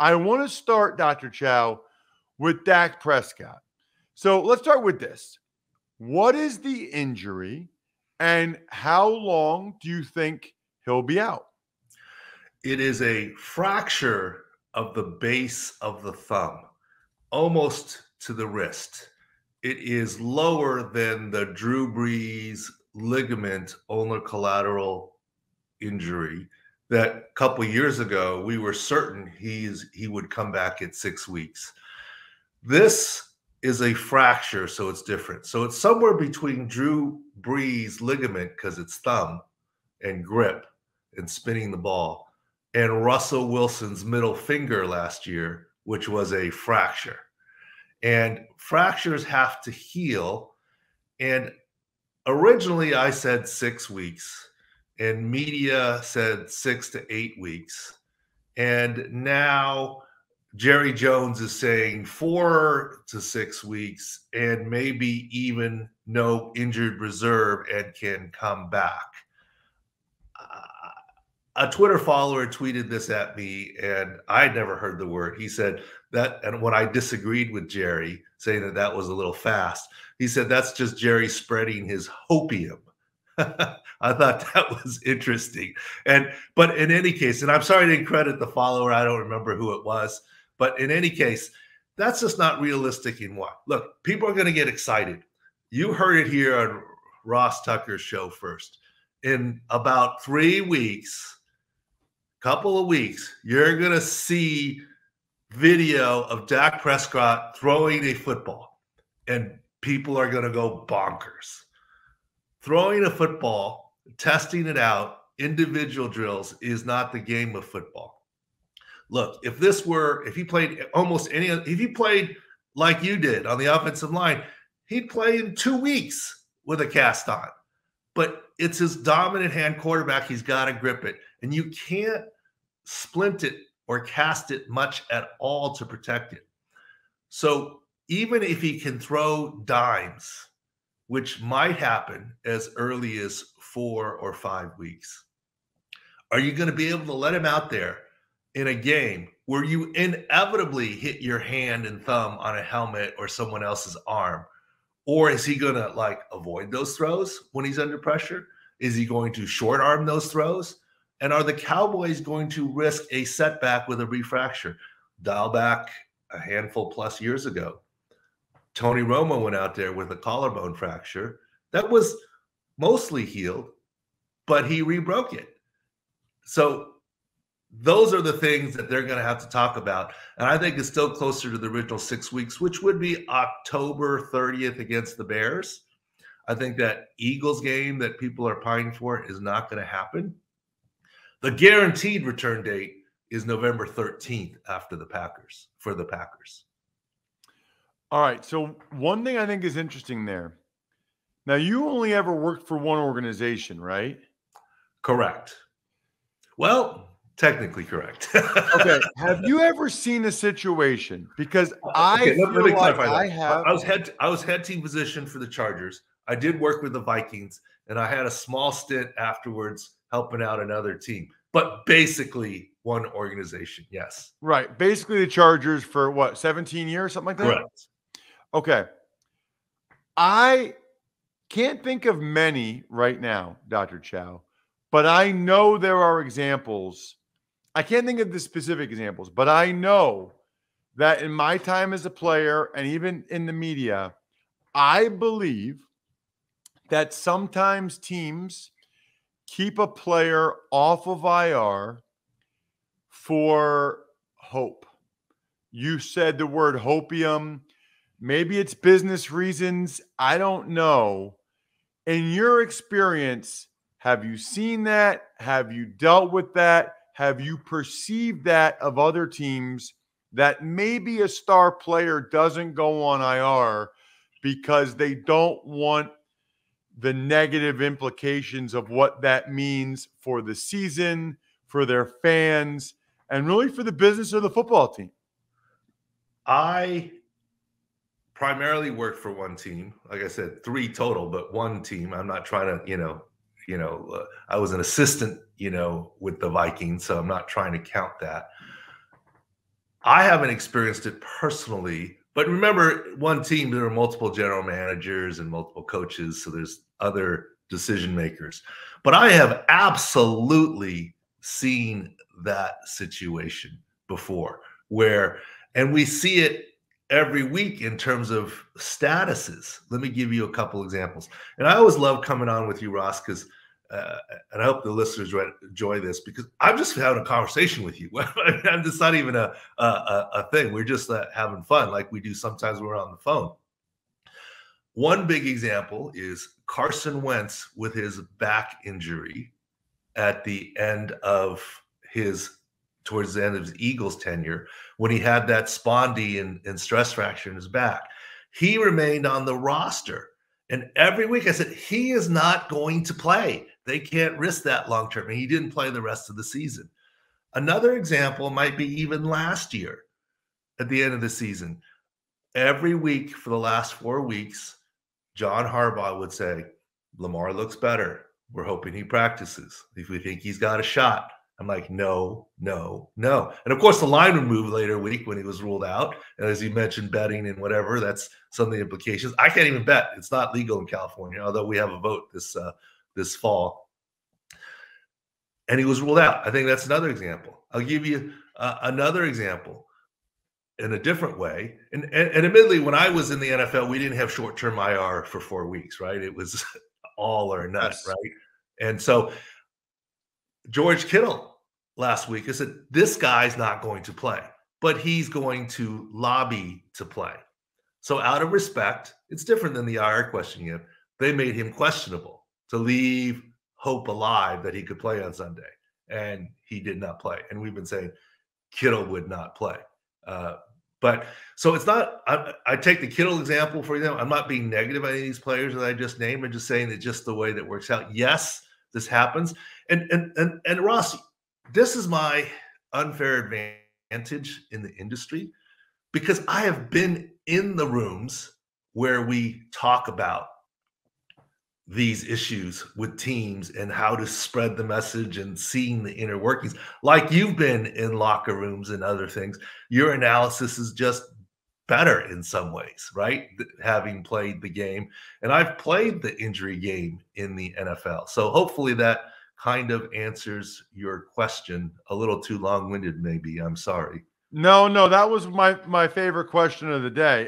I want to start, Dr. Chao, with Dak Prescott. So let's start with this. What is the injury and how long do you think he'll be out? It is a fracture of the base of the thumb, almost to the wrist. It is lower than the Drew Brees ligament ulnar collateral injury that a couple years ago we were certain he would come back at 6 weeks. This is a fracture, so it's different. So it's somewhere between Drew Brees ligament, because it's thumb and grip and spinning the ball, and Russell Wilson's middle finger last year, which was a fracture. And fractures have to heal. And originally I said 6 weeks, and media said 6 to 8 weeks. And now Jerry Jones is saying 4 to 6 weeks, and maybe even no injured reserve and can come back. A Twitter follower tweeted this at me, and I'd never heard the word. He said that, and when I disagreed with Jerry, saying that that was a little fast, he said that's just Jerry spreading his hopium. I thought that was interesting. But in any case, and I'm sorry I didn't credit the follower. I don't remember who it was. But in any case, that's just not realistic in what? Look, people are going to get excited. You heard it here on Ross Tucker's show first. In about 3 weeks, couple of weeks, you're going to see video of Dak Prescott throwing a football, and people are going to go bonkers. Throwing a football, testing it out, individual drills is not the game of football. Look, if he played if he played like you did on the offensive line, he'd play in 2 weeks with a cast on. But it's his dominant hand quarterback. He's got to grip it. And you can't splint it or cast it much at all to protect it. So even if he can throw dimes, which might happen as early as 4 or 5 weeks, are you going to be able to let him out there in a game where you inevitably hit your hand and thumb on a helmet or someone else's arm? Or is he going to avoid those throws when he's under pressure? Is he going to short arm those throws? And are the Cowboys going to risk a setback with a refracture? Dial back a handful plus years ago. Tony Romo went out there with a collarbone fracture that was mostly healed, but he rebroke it. So those are the things that they're going to have to talk about. And I think it's still closer to the original 6 weeks, which would be October 30th against the Bears. I think that Eagles game that people are pining for is not going to happen. The guaranteed return date is November 13th after for the Packers. All right. So one thing I think is interesting there. Now, you only ever worked for one organization, right? Correct. Well, technically correct. Okay. Have you ever seen a situation? Because let me clarify that. I was head team physician for the Chargers. I did work with the Vikings, and I had a small stint afterwards helping out another team. But basically one organization, yes. Right. Basically the Chargers for what, 17 years, something like that? Correct. Okay. I can't think of many right now, Dr. Chao, but I know there are examples. I can't think of the specific examples, but I know that in my time as a player and even in the media, I believe that sometimes teams keep a player off of IR for hope. You said the word hopium. Maybe it's business reasons. I don't know. In your experience, have you seen that? Have you dealt with that? Have you perceived that of other teams that maybe a star player doesn't go on IR because they don't want the negative implications of what that means for the season, for their fans, and really for the business of the football team? I primarily worked for one team. Like I said, 3 total, but one team. I'm not trying to, I was an assistant, with the Vikings, so I'm not trying to count that. I haven't experienced it personally, but remember, one team, there are multiple general managers and multiple coaches, so there's other decision makers. But I have absolutely seen that situation before where, and we see it every week in terms of statuses. Let me give you a couple examples. And I always love coming on with you, Ross, because and I hope the listeners enjoy this, because I'm just having a conversation with you. I'm just not even a thing. We're just having fun like we do sometimes when we're on the phone. One big example is Carson Wentz with his back injury at the end of towards the end of his Eagles tenure, when he had that spondy and stress fracture in his back. He remained on the roster. And every week I said, he is not going to play. They can't risk that long term. And he didn't play the rest of the season. Another example might be even last year at the end of the season. Every week for the last 4 weeks, John Harbaugh would say, Lamar looks better. We're hoping he practices. If we think he's got a shot. I'm like, no, no, no. And of course, the line would move later week when he was ruled out. And as you mentioned, betting and whatever, that's some of the implications. I can't even bet. It's not legal in California, although we have a vote this fall. And he was ruled out. I think that's another example. I'll give you another example in a different way. And admittedly, when I was in the NFL, we didn't have short-term IR for 4 weeks, right? It was all or none, Yes. right? And so George Kittle last week, I said, this guy's not going to play, but he's going to lobby to play. So out of respect, it's different than the IR question you have. They made him questionable to leave hope alive that he could play on Sunday. And he did not play. And we've been saying Kittle would not play. But so it's not, I take the Kittle example for example. I'm not being negative on any of these players that I just named. I'm just saying that just the way that works out. Yes, this happens. And Ross, this is my unfair advantage in the industry, because I have been in the rooms where we talk about these issues with teams and how to spread the message and seeing the inner workings, like you've been in locker rooms and other things. Your analysis is just better in some ways, right? Having played the game, and I've played the injury game in the NFL. So hopefully that kind of answers your question. A little too long-winded, maybe. I'm sorry. No, that was my favorite question of the day.